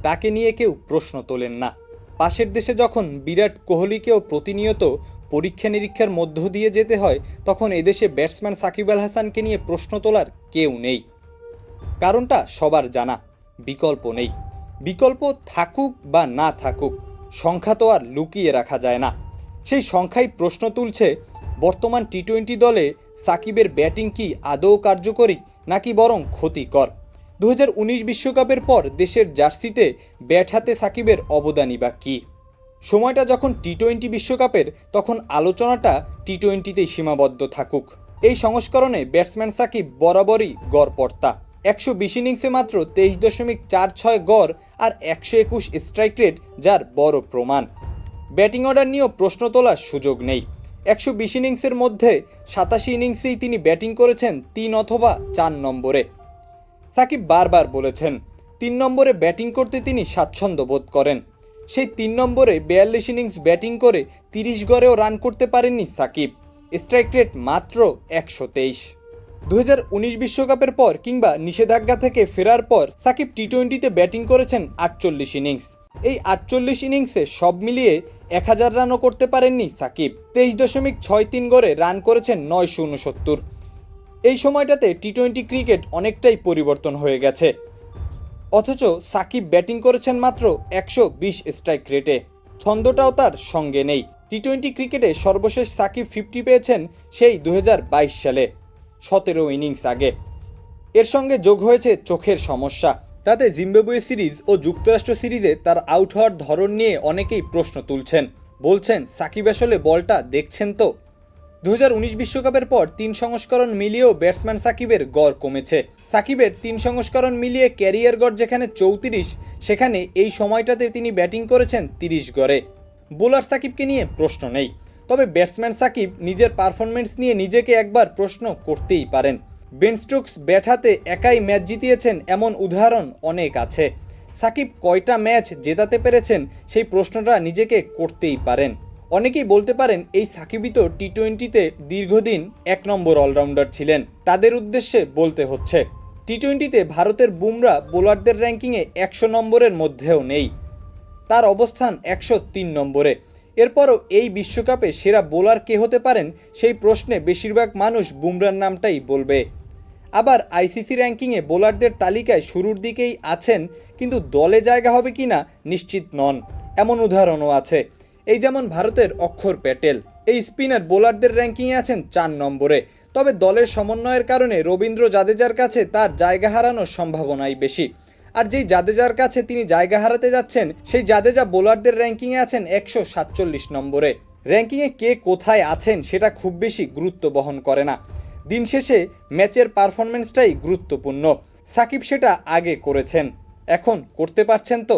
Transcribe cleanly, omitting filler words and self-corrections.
তাকে নিয়ে কেউ প্রশ্ন তোলেন না। পাশের দেশে যখন বিরাট কোহলিকেও প্রতিনিয়ত পরীক্ষা নিরীক্ষার মধ্য দিয়ে যেতে হয়, তখন এদেশে ব্যাটসম্যান সাকিব আল হাসানকে নিয়ে প্রশ্ন তোলার কেউ নেই। কারণটা সবার জানা, বিকল্প নেই। বিকল্প থাকুক বা না থাকুক, সংখ্যা তো আর লুকিয়ে রাখা যায় না। সেই সংখ্যাই প্রশ্ন তুলছে, বর্তমান টি-20 দলে সাকিবের ব্যাটিং কি আদৌ কার্যকরী নাকি বরং ক্ষতিকর? 2019 বিশ্বকাপের পর দেশের জার্সিতে ব্যাট হাতে সাকিবের অবদানই বা কী? সময়টা যখন টি-20 বিশ্বকাপের, তখন আলোচনাটা টি-20তেই সীমাবদ্ধ থাকুক। এই সংস্করণে ব্যাটসম্যান সাকিব বরাবরই গড়পড়তা। 120 ইনিংসে মাত্র 23.46 গড় আর 121 স্ট্রাইক রেট, যার বড় প্রমাণ। ব্যাটিং অর্ডার নিয়েও প্রশ্ন তোলার সুযোগ নেই। 120 ইনিংসের মধ্যে 87 ইনিংসেই তিনি ব্যাটিং করেছেন 3 অথবা 4 নম্বরে। সাকিব বারবার বলেছেন 3 নম্বরে ব্যাটিং করতে তিনি স্বাচ্ছন্দ্য বোধ করেন। সেই 3 নম্বরে 42 ইনিংস ব্যাটিং করে 30 গড়েও রান করতে পারেননি সাকিব। স্ট্রাইক রেট মাত্র 123। 2019 বিশ্বকাপের পর কিংবা নিষেধাজ্ঞা থেকে ফেরার পর সাকিব টি-20তে ব্যাটিং করেছেন 48 ইনিংস। এই 48 ইনিংসে সব মিলিয়ে 1000 রানও করতে পারেননি সাকিব। 23.63 গড়ে রান করেছেন 969। এই সময়টাতে টি-20 ক্রিকেট অনেকটাই পরিবর্তন হয়ে গেছে, অথচ সাকিব ব্যাটিং করেছেন মাত্র 120 স্ট্রাইক রেটে। ছন্দটাও তার সঙ্গে নেই। টি-20 ক্রিকেটে সর্বশেষ সাকিব 50 পেয়েছেন সেই 2022 সালে, 17 ইনিংস আগে। এর সঙ্গে যোগ হয়েছে চোখের সমস্যা। তাতে জিম্বাবুয়ে সিরিজ ও যুক্তরাষ্ট্র সিরিজে তার আউট হওয়ার ধরন নিয়ে অনেকেই প্রশ্ন তুলছেন, বলছেন সাকিব আসলে বলটা দেখছেন তো? 2019 বিশ্বকাপের পর 3 সংস্করণ মিলিয়েও ব্যাটসম্যান সাকিবের গড় কমেছে। সাকিবের 3 সংস্করণ মিলিয়ে ক্যারিয়ার গড় যেখানে 34, সেখানে এই সময়টাতে তিনি ব্যাটিং করেছেন 30 গড়ে। বোলার সাকিবকে নিয়ে প্রশ্ন নেই, তবে ব্যাটসম্যান সাকিব নিজের পারফরমেন্স নিয়ে নিজেকে একবার প্রশ্ন করতেই পারেন। বেন স্টোকস ব্যাট হাতে একাই ম্যাচ জিতিয়েছেন এমন উদাহরণ অনেক আছে। সাকিব কয়টা ম্যাচ জেতাতে পেরেছেন, সেই প্রশ্নটা নিজেকে করতেই পারেন। অনেকেই বলতে পারেন এই সাকিবই তো টি-20তে দীর্ঘদিন 1 নম্বর অলরাউন্ডার ছিলেন। তাদের উদ্দেশ্যে বলতে হচ্ছে, টি-20তে ভারতের বুমরা বোলারদের র্যাঙ্কিংয়ে 100 নম্বরের মধ্যেও নেই, তার অবস্থান 103 নম্বরে। এরপরও এই বিশ্বকাপে সেরা বোলার কে হতে পারেন, সেই প্রশ্নে বেশিরভাগ মানুষ বুমরার নামটাই বলবে। আবার আইসিসি র্যাঙ্কিংয়ে বোলারদের তালিকায় শুরুর দিকেই আছেন, কিন্তু দলে জায়গা হবে কিনা নিশ্চিত নন, এমন উদাহরণও আছে। এই যেমন ভারতের অক্ষর প্যাটেল, এই স্পিনার বোলারদের র্যাঙ্কিংয়ে আছেন 4 নম্বরে, তবে দলের সমন্বয়ের কারণে রবীন্দ্র জাদেজার কাছে তার জায়গা হারানোর সম্ভাবনাই বেশি। আর যেই জাদেজার কাছে তিনি জায়গা হারাতে যাচ্ছেন, সেই জাদেজা বোলারদের র্যাঙ্কিংয়ে আছেন 147 নম্বরে। র্যাঙ্কিংয়ে কে কোথায় আছেন সেটা খুব বেশি গুরুত্ব বহন করে না। দিন শেষে ম্যাচের পারফরমেন্সটাই গুরুত্বপূর্ণ। সাকিব সেটা আগে করেছেন, এখন করতে পারছেন তো?